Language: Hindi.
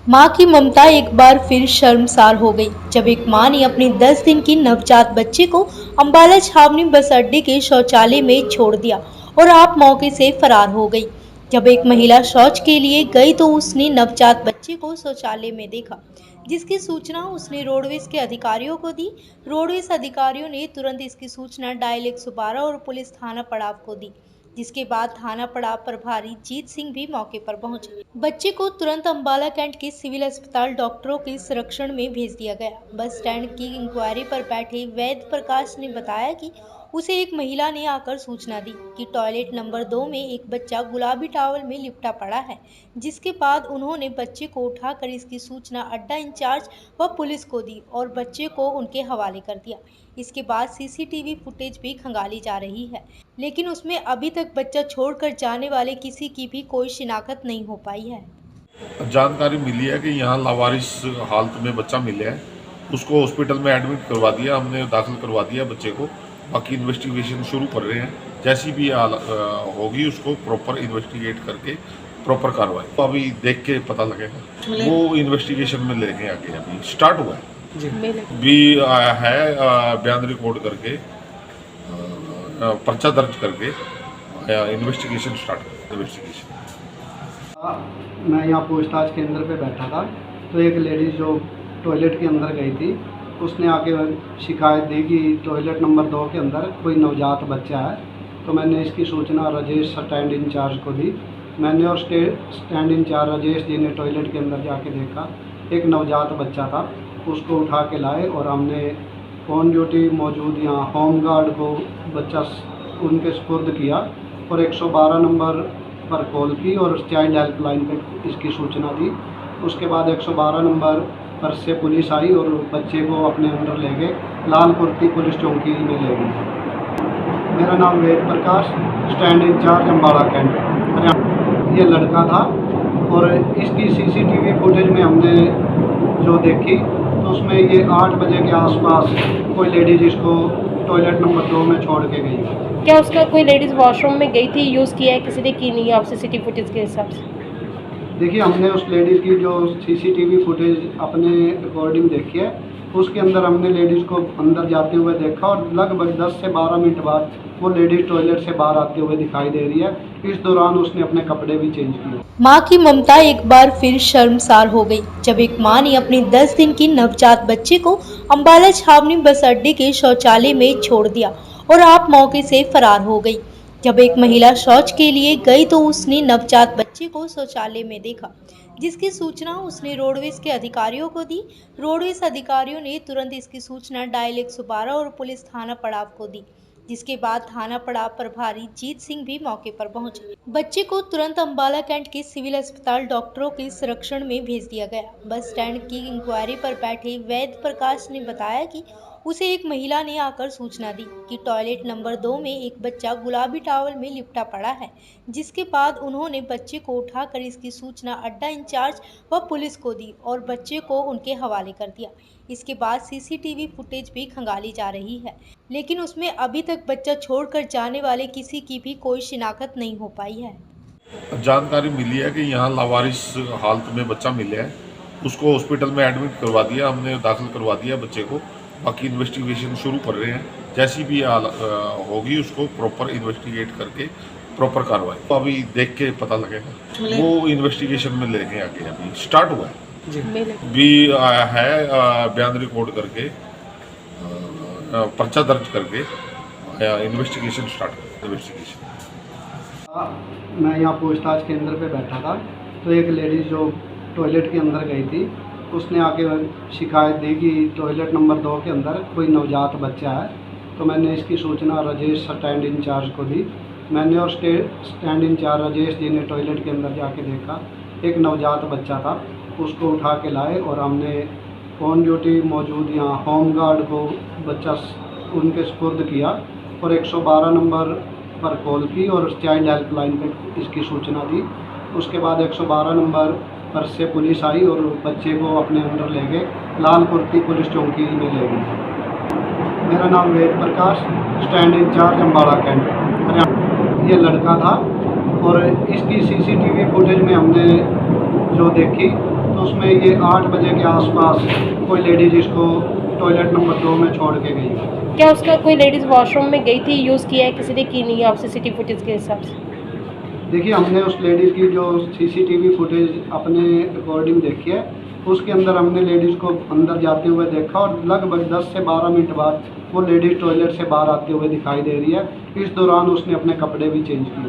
मां की ममता एक बार फिर शर्मसार हो गई जब एक मां ने अपने 10 दिन की नवजात बच्चे को अंबाला छावनी बस अड्डे के शौचालय में छोड़ दिया और आप मौके से फरार हो गई। जब एक महिला शौच के लिए गई तो उसने नवजात बच्चे को शौचालय में देखा, जिसकी सूचना उसने रोडवेज के अधिकारियों को दी। रोडवेज अधिकारियों ने तुरंत इसकी सूचना डायल 112 और पुलिस थाना पड़ाव को दी, जिसके बाद थाना पड़ाव प्रभारी जीत सिंह भी मौके पर पहुंचे। बच्चे को तुरंत अंबाला कैंट के सिविल अस्पताल डॉक्टरों के संरक्षण में भेज दिया गया। बस स्टैंड की इंक्वायरी पर बैठे वैद्य प्रकाश ने बताया कि उसे एक महिला ने आकर सूचना दी कि टॉयलेट नंबर 2 में एक बच्चा गुलाबी टॉवल में लिपटा पड़ा है, जिसके बाद उन्होंने बच्चे को उठाकर इसकी सूचना अड्डा इंचार्ज व पुलिस को दी और बच्चे को उनके हवाले कर दिया। इसके बाद सीसीटीवी फुटेज भी खंगाली जा रही है, लेकिन उसमें अभी तक बच्चा छोड़कर जाने वाले किसी की भी कोई शिनाख्त नहीं हो पाई है। जानकारी मिली है कि यहाँ लावारिस हालत में बच्चा मिला है। उसको हॉस्पिटल में एडमिट करवा दिया, हमने दाखिल करवा दिया बच्चे को। बाकी इन्वेस्टिगेशन शुरू कर रहे हैं। जैसी भी होगी उसको प्रॉपर इन्वेस्टिगेट करके प्रॉपर कार्रवाई तो अभी देख के पता लगेगा। वो इन्वेस्टिगेशन में लेके आगे अभी स्टार्ट हुआ है भी है। बयान रिकॉर्ड करके पर्चा दर्ज करके इन्वेस्टिगेशन स्टार्ट इन्वेस्टिगेशन। मैं यहाँ पूछताछ केंद्र पे बैठा था तो एक लेडीज़ जो टॉयलेट के अंदर गई थी उसने आके शिकायत दी कि टॉयलेट नंबर 2 के अंदर कोई नवजात बच्चा है। तो मैंने इसकी सूचना राजेश स्टैंड इंचार्ज को दी। मैंने और स्टैंड इंचार्ज राजेश जी ने टॉयलेट के अंदर जाके देखा, एक नवजात बच्चा था। उसको उठा के लाए और हमने ऑन ड्यूटी मौजूद यहाँ होम गार्ड को बच्चा उनके सुपुर्द किया और 112 नंबर पर कॉल की और चाइल्ड हेल्पलाइन पर इसकी सूचना दी। उसके बाद 112 नंबर पर से पुलिस आई और बच्चे को अपने अंदर ले गए, लालपुरती पुलिस चौकी में ले गई। मेरा नाम Ved Prakash, stand incharge Ambala Cantt, Haryana. ये लड़का था और इसकी सीसीटीवी फुटेज में हमने जो देखी तो उसमें ये 8 बजे के आसपास कोई लेडीज इसको टॉयलेट नंबर 2 में छोड़ के गई। क्या उसका कोई लेडीज़ वॉशरूम में गई थी, यूज़ किया है किसी ने की नहीं है आप सीसीटीवी फुटेज के हिसाब से? देखिए, हमने उस लेडीज़ की जो सीसीटीवी फुटेज अपने अकॉर्डिंग देखी है, उसके अंदर हमने लेडीज़ को अंदर जाते हुए देखा और लगभग 10 से 12 मिनट बाद वो लेडीज़ टॉयलेट से बाहर आते हुए दिखाई दे रही है। इस दौरान उसने अपने कपड़े भी चेंज किए। मां की ममता एक बार फिर शर्मसार हो गई जब एक मां ने अपने 10 दिन की नवजात बच्चे को अंबाला छावनी बस अड्डे के शौचालय में छोड़ दिया और आप मौके से फरार हो गई। जब एक महिला शौच के लिए गई तो उसने नवजात बच्चे को शौचालय में देखा, जिसकी सूचना उसने रोडवेज के अधिकारियों को दी। रोडवेज अधिकारियों ने तुरंत इसकी सूचना डायल 112 और पुलिस थाना पड़ाव को दी, जिसके बाद थाना पड़ाव प्रभारी जीत सिंह भी मौके पर पहुंचे। बच्चे को तुरंत अंबाला कैंट के सिविल अस्पताल डॉक्टरों के संरक्षण में भेज दिया गया। बस स्टैंड की इंक्वायरी पर बैठे वैद्य प्रकाश ने बताया कि उसे एक महिला ने आकर सूचना दी कि टॉयलेट नंबर 2 में एक बच्चा गुलाबी टॉवल में लिपटा पड़ा है, जिसके बाद उन्होंने बच्चे को उठाकर इसकी सूचना अड्डा इंचार्ज व पुलिस को दी और बच्चे को उनके हवाले कर दिया। इसके बाद सीसीटीवी फुटेज भी खंगाली जा रही है, लेकिन उसमें अभी तक बच्चा छोड़कर जाने वाले किसी की भी कोई शिनाख्त नहीं हो पाई है। जानकारी मिली है कि यहाँ लावारिस हालत में बच्चा मिला है। उसको हॉस्पिटल में एडमिट करवा दिया, हमने दाखिल करवा दिया बच्चे को। बाकी इन्वेस्टिगेशन शुरू कर रहे हैं। जैसी भी होगी उसको प्रॉपर इन्वेस्टिगेट करके प्रॉपर कार्रवाई तो अभी देख के पता लगेगा। वो इन्वेस्टिगेशन में लेके आगे अभी स्टार्ट हुआ है भी है। बयान रिकॉर्ड करके पर्चा दर्ज करके इन्वेस्टिगेशन स्टार्ट इन्वेस्टिगेशन। मैं यहाँ पूछताछ केंद्र पे बैठा था तो एक लेडीज़ जो टॉयलेट के अंदर गई थी उसने आके शिकायत दी कि टॉयलेट नंबर 2 के अंदर कोई नवजात बच्चा है। तो मैंने इसकी सूचना राजेश स्टैंड इंचार्ज को दी। मैंने और स्टैंड इंचार्ज राजेश जी ने टॉयलेट के अंदर जाके देखा, एक नवजात बच्चा था। उसको उठा के लाए और हमने ऑन ड्यूटी मौजूद यहाँ होम गार्ड को बच्चा उनके सुपुर्द किया और 112 नंबर पर कॉल की और चाइल्ड हेल्पलाइन पर इसकी सूचना दी। उसके बाद 112 नंबर पर से पुलिस आई और बच्चे को अपने अंदर ले गए, लालपुरती पुलिस चौकी में ले गई। मेरा नाम Ved Prakash, stand incharge Ambala Cantt, Haryana. ये लड़का था और इसकी सीसीटीवी फुटेज में हमने जो देखी तो उसमें ये 8 बजे के आसपास कोई लेडीज़ इसको टॉयलेट नंबर 2 में छोड़ के गई। क्या उसका कोई लेडीज़ वॉशरूम में गई थी, यूज़ किया है किसी ने की नहीं है आप सीसीटीवी फुटेज के हिसाब से? देखिए, हमने उस लेडीज़ की जो सीसीटीवी फुटेज अपने अकॉर्डिंग देखी है, उसके अंदर हमने लेडीज़ को अंदर जाते हुए देखा और लगभग 10 से 12 मिनट बाद वो लेडीज़ टॉयलेट से बाहर आते हुए दिखाई दे रही है। इस दौरान उसने अपने कपड़े भी चेंज किए।